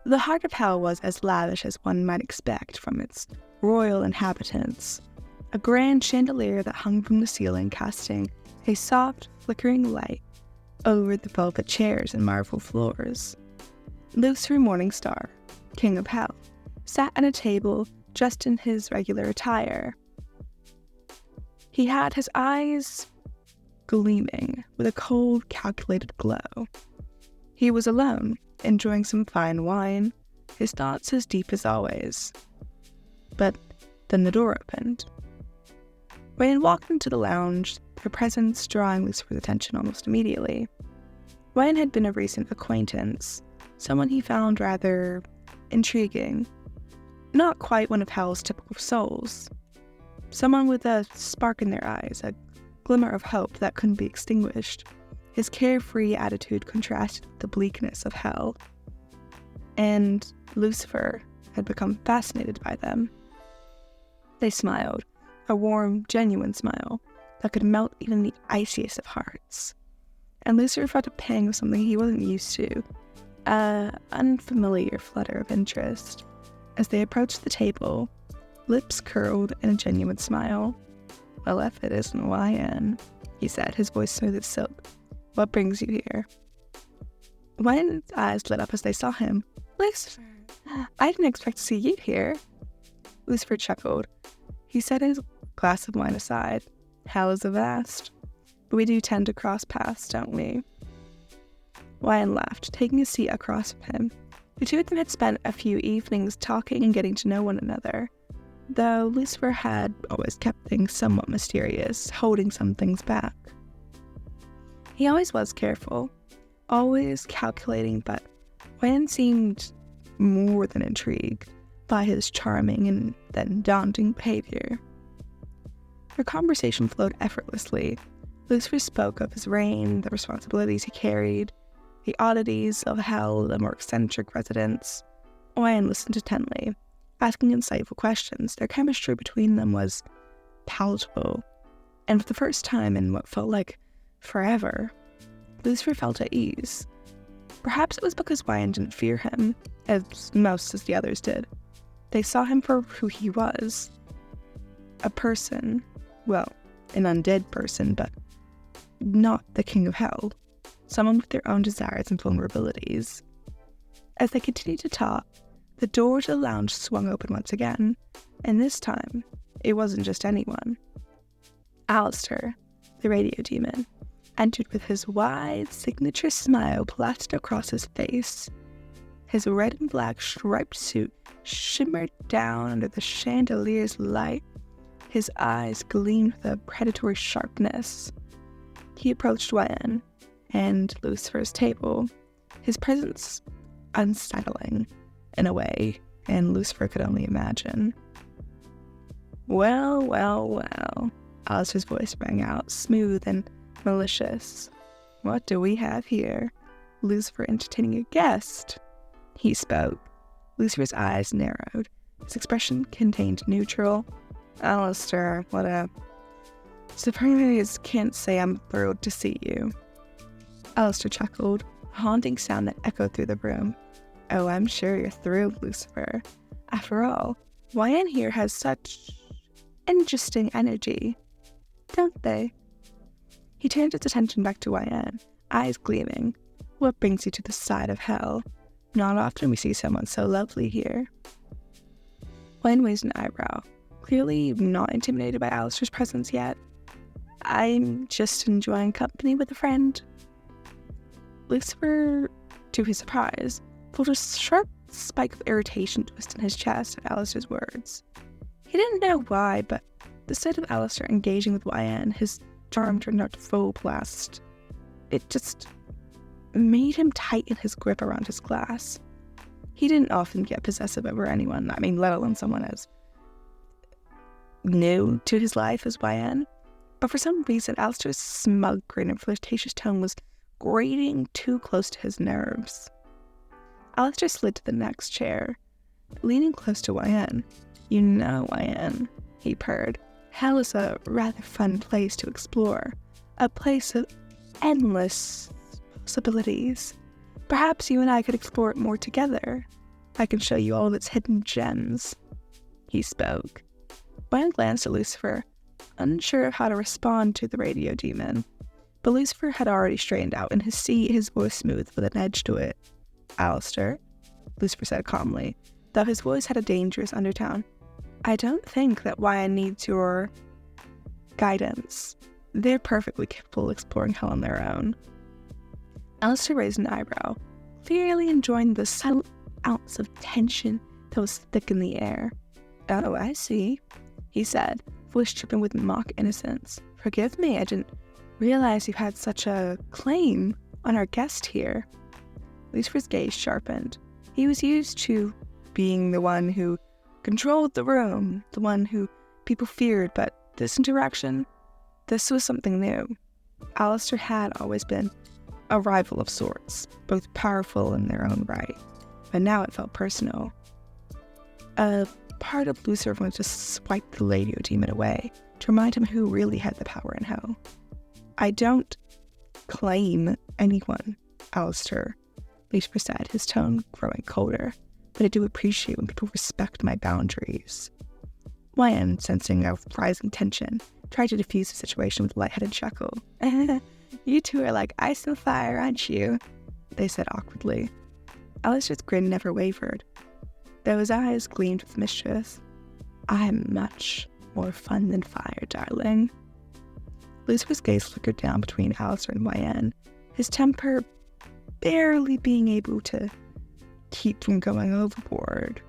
The heart of hell was as lavish as one might expect from its royal inhabitants, a grand chandelier that hung from the ceiling casting a soft, flickering light over the velvet chairs and marble floors. Lucifer Morningstar, King of Hell, sat at a table dressed in his regular attire. He had his eyes gleaming with a cold, calculated glow. He was alone, enjoying some fine wine, his thoughts as deep as always. But then the door opened. Wayne walked into the lounge, their presence drawing Lucifer's attention almost immediately. Wayne had been a recent acquaintance, someone he found rather intriguing. Not quite one of Hell's typical souls. Someone with a spark in their eyes, a glimmer of hope that couldn't be extinguished. His carefree attitude contrasted with the bleakness of Hell. And Lucifer had become fascinated by them. They smiled, a warm, genuine smile that could melt even the iciest of hearts. And Lucifer felt a pang of something he wasn't used to, an unfamiliar flutter of interest. As they approached the table, lips curled in a genuine smile. "Well, if it isn't YN," he said, his voice smooth as silk. "What brings you here?" Wyan's eyes lit up as they saw him. "Lucifer, I didn't expect to see you here." Lucifer chuckled. He set his glass of wine aside. "Hell is a vast, but we do tend to cross paths, don't we?" Wyan laughed, taking a seat across from him. The two of them had spent a few evenings talking and getting to know one another, though Lucifer had always kept things somewhat mysterious, holding some things back. He always was careful, always calculating, but Wyan seemed more than intrigued by his charming and then daunting behavior. Their conversation flowed effortlessly. Lucifer spoke of his reign, the responsibilities he carried, the oddities of Hell, the more eccentric residents. Wyan listened intently, asking insightful questions. Their chemistry between them was palatable, and for the first time in what felt like forever, Lucifer felt at ease. Perhaps it was because Wyan didn't fear him, as most of the others did. They saw him for who he was. A person, well, an undead person, but not the King of Hell. Someone with their own desires and vulnerabilities. As they continued to talk, the door to the lounge swung open once again, and this time, it wasn't just anyone. Alastor, the radio demon, entered with his wide, signature smile plastered across his face. His red and black striped suit shimmered down under the chandelier's light. His eyes gleamed with a predatory sharpness. He approached Wyan and Lucifer's table, his presence unsettling in a way, and Lucifer could only imagine. "Well, well, well," Alastor's voice rang out, smooth and malicious. "What do we have here? Lucifer entertaining a guest." He spoke. Lucifer's eyes narrowed. His expression contained neutral. "Alastor, what a surprise. Can't say I'm thrilled to see you." Alastor chuckled, a haunting sound that echoed through the room. "Oh, I'm sure you're thrilled, Lucifer. After all, Wyan here has such interesting energy, don't they?" He turned his attention back to Wyan, eyes gleaming. "What brings you to the side of Hell? Not often we see someone so lovely here." Wyan raised an eyebrow, clearly not intimidated by Alastor's presence yet. "I'm just enjoying company with a friend." Lucifer, to his surprise, felt a sharp spike of irritation twist in his chest at Alastor's words. He didn't know why, but the sight of Alastor engaging with Wyan, his charm turned out to full blast. It just made him tighten his grip around his glass. He didn't often get possessive over anyone, let alone someone as new to his life as Wyan. But for some reason, Alastor's smug grin and flirtatious tone was grating too close to his nerves. Alastor slid to the next chair, leaning close to Wyan. "You know, Wyan," he purred, "Hell is a rather fun place to explore, a place of endless possibilities. Perhaps you and I could explore it more together. I can show you all of its hidden gems." He spoke. Ryan glanced at Lucifer, unsure of how to respond to the radio demon. But Lucifer had already straightened out in his seat, his voice smooth with an edge to it. "Alastor," Lucifer said calmly, though his voice had a dangerous undertone. "I don't think that Ryan needs your guidance. They're perfectly capable of exploring hell on their own." Alastor raised an eyebrow, clearly enjoying the subtle ounce of tension that was thick in the air. "Oh, I see," he said, voice dripping with mock innocence. "Forgive me, I didn't realize you had such a claim on our guest here." Lucifer's gaze sharpened. He was used to being the one who controlled the room, the one who people feared, but this interaction, this was something new. Alastor had always been a rival of sorts, both powerful in their own right, but now it felt personal. A part of Lucifer wanted to swipe the radio demon away, to remind him who really had the power in hell. "I don't claim anyone, Alastor," Lucifer said, his tone growing colder, "but I do appreciate when people respect my boundaries." Ryan, sensing a rising tension, tried to diffuse the situation with a lightheaded chuckle. "You two are like ice and fire, aren't you?" they said awkwardly. Alastor's grin never wavered, though his eyes gleamed with mischief. "I'm much more fun than fire, darling." Lucifer's gaze flickered down between Alastor and Ryan, his temper barely being able to keep from going overboard.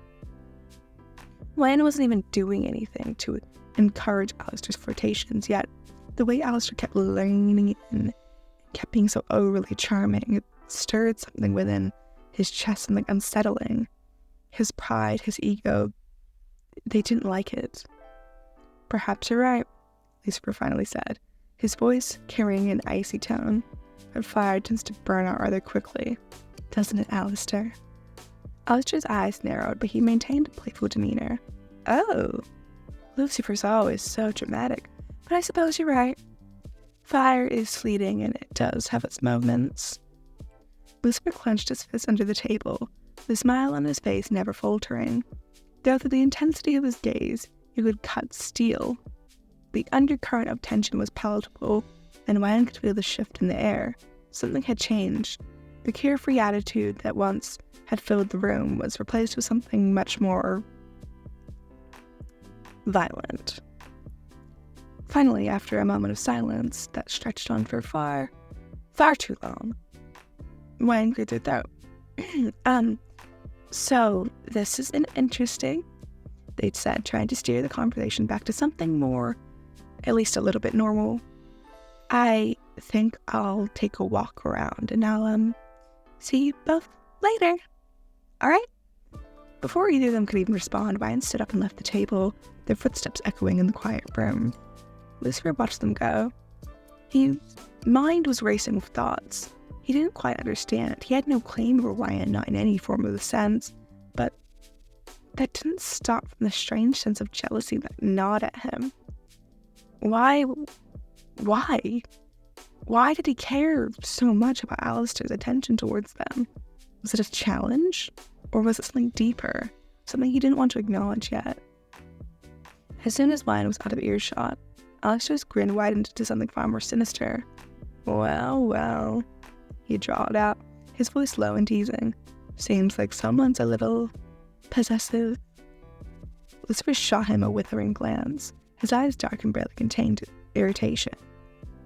Ryan wasn't even doing anything to encourage Alastor's flirtations, yet the way Alastor kept leaning in, kept being so overly charming, it stirred something within his chest, something unsettling. His pride, his ego, they didn't like it. "Perhaps you're right," Lucifer finally said, his voice carrying an icy tone. "But fire tends to burn out rather quickly, doesn't it, Alastor?" Alastor's eyes narrowed, but he maintained a playful demeanor. "Oh, Lucifer's always so dramatic, but I suppose you're right. Fire is fleeting, and it does have its moments." Lucifer clenched his fist under the table, the smile on his face never faltering, though through the intensity of his gaze, it could cut steel. The undercurrent of tension was palatable, and Ryan could feel the shift in the air. Something had changed. The carefree attitude that once had filled the room was replaced with something much more violent. Finally, after a moment of silence that stretched on for far too long, Ryan cleared their throat. "So, this has been interesting," they'd said, trying to steer the conversation back to something more, at least a little bit normal. "I think I'll take a walk around, and I'll, see you both later. All right?" Before either of them could even respond, Ryan stood up and left the table, their footsteps echoing in the quiet room. Lucifer watched them go. His mind was racing with thoughts. He didn't quite understand. He had no claim over Ryan, not in any form of the sense, but that didn't stop from the strange sense of jealousy that gnawed at him. Why? Why did he care so much about Alastor's attention towards them? Was it a challenge? Or was it something deeper? Something he didn't want to acknowledge yet? As soon as Ryan was out of earshot, Alastor's grin widened into something far more sinister. Well, he drawled out, his voice low and teasing. "Seems like someone's a little possessive." Lucifer shot him a withering glance. His eyes dark and barely contained irritation.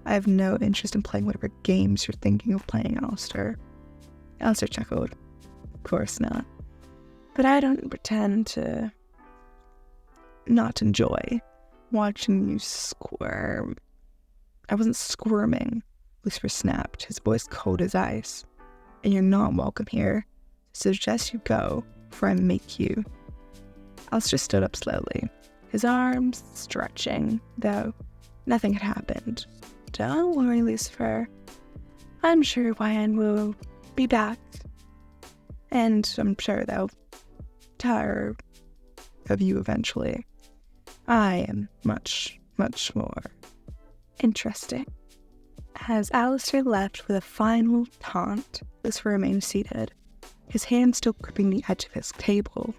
"I have no interest in playing whatever games you're thinking of playing, Alastor." Alastor chuckled. "Of course not. But I don't pretend to not enjoy watching you squirm." "I wasn't squirming," Lucifer snapped, his voice cold as ice. "And you're not welcome here. I suggest you go, before I make you." Alastor stood up slowly, his arms stretching, though nothing had happened. "Don't worry, Lucifer. I'm sure Ryan will be back, and I'm sure they'll tire of you eventually. I am much, much more interesting." As Alastor left with a final taunt, Lucifer remained seated, his hand still gripping the edge of his table.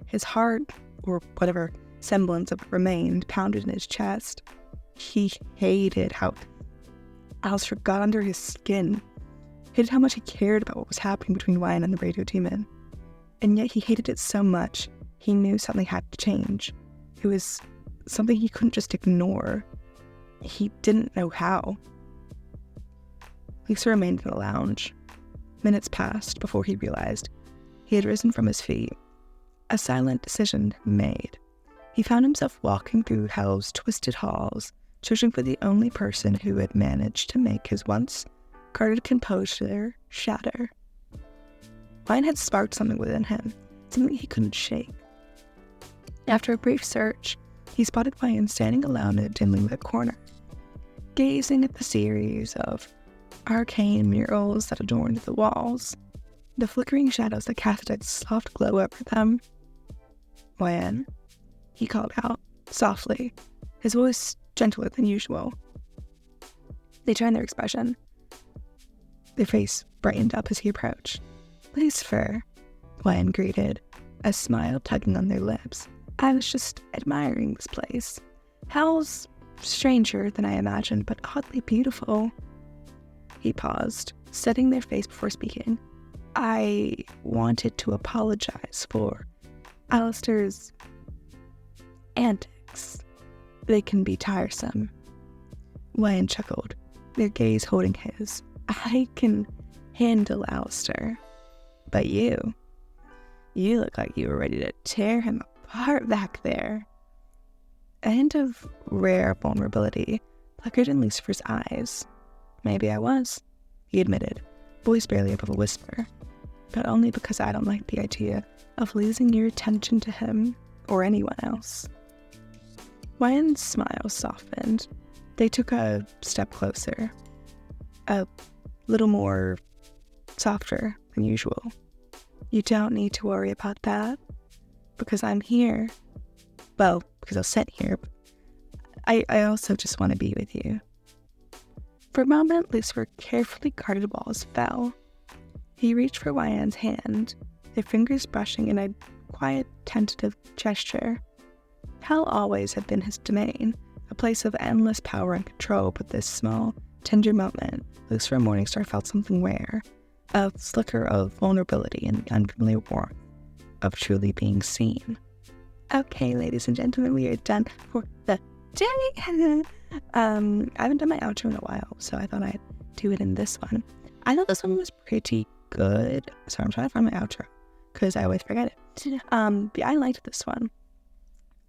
His heart, or whatever semblance of it remained, pounded in his chest. He hated how Alastor got under his skin, hated how much he cared about what was happening between Ryan and the radio demon. And yet he hated it so much, he knew something had to change. It was something he couldn't just ignore. He didn't know how. Lisa remained in the lounge. Minutes passed before he realized he had risen from his feet. A silent decision made. He found himself walking through hell's twisted halls, searching for the only person who had managed to make his once guarded composure shatter. Ryan had sparked something within him, something he couldn't shake. After a brief search, he spotted Ryan standing alone in a dimly lit corner, gazing at the series of arcane murals that adorned the walls, the flickering shadows that casted a soft glow over them. "Ryan," he called out, softly, his voice gentler than usual. They turned their expression. Their face brightened up as he approached. "Lucifer," Ryan greeted, a smile tugging on their lips. "I was just admiring this place. Hell's stranger than I imagined, but oddly beautiful." He paused, setting their face before speaking. "I wanted to apologize for Alastor's antics. They can be tiresome." Ryan chuckled, their gaze holding his. "I can handle Alastor. But you look like you were ready to tear him apart back there." A hint of rare vulnerability flickered in Lucifer's eyes. "Maybe I was," he admitted, voice barely above a whisper. "But only because I don't like the idea of losing your attention to him or anyone else." Ryan's smile softened. They took a step closer, a little more softer than usual. "You don't need to worry about that, because I'm here. Well, because I was sent here, but I also just want to be with you." For a moment, Lucifer carefully guarded walls fell. He reached for Ryan's hand, their fingers brushing in a quiet, tentative gesture. Hell always had been his domain, a place of endless power and control, but this small, tender moment, Lucifer Morningstar felt something rare, a flicker of vulnerability and the unfamiliar warmth of truly being seen. Okay, ladies and gentlemen, we are done for the day. I haven't done my outro in a while, so I thought I'd do it in this one. I thought this one was pretty good, so I'm trying to find my outro, because I always forget it. But I liked this one.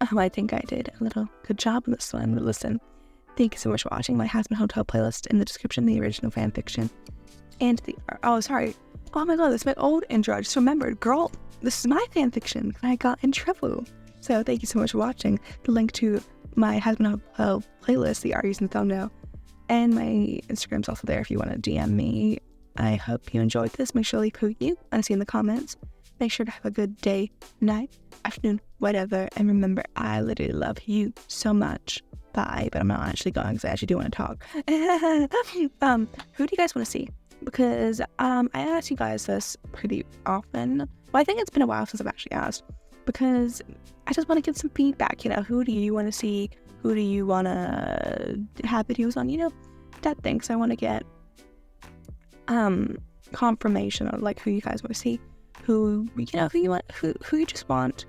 I think I did a little good job on this one. But listen, thank you so much for watching. My Hazbin Hotel playlist in the description, the original fanfiction, and the... Oh, sorry. Oh my god, this is my old intro. I just remembered. Girl, this is my fanfiction, and I got in trouble. So thank you so much for watching. The link to my Hazbin Hotel playlist, the art used in the thumbnail, and my Instagram's also there if you want to DM me. I hope you enjoyed this. Make sure to leave who you want to see in the comments. Make sure to have a good day, night, afternoon, whatever. And remember, I literally love you so much. Bye. But I'm not actually going because I actually do want to talk. Who do you guys want to see? Because I ask you guys this pretty often. Well, I think it's been a while since I've actually asked. Because I just want to get some feedback. You know, who do you want to see? Who do you want to have videos on? You know, that thing. So I want to get confirmation on like who you guys want to see. Who you just want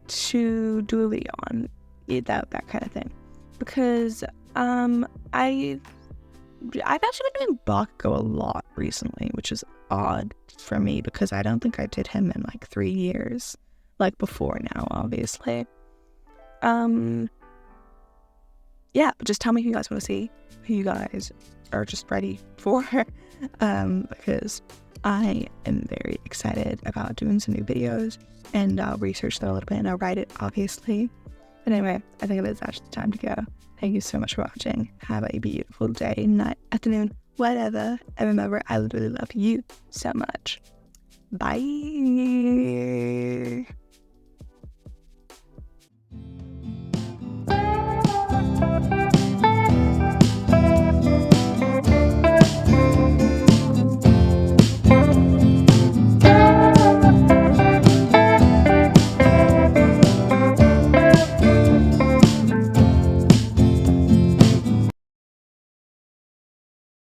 to do a video on, that kind of thing. Because I've actually been doing Bakugo a lot recently, which is odd for me because I don't think I did him in like 3 years, like before now, obviously. Yeah, but just tell me who you guys want to see, who you guys are just ready for, because I am very excited about doing some new videos, and I'll research that a little bit, and I'll write it, obviously. But anyway, I think it is actually time to go. Thank you so much for watching. Have a beautiful day, night, afternoon, whatever. And remember, I literally love you so much. Bye.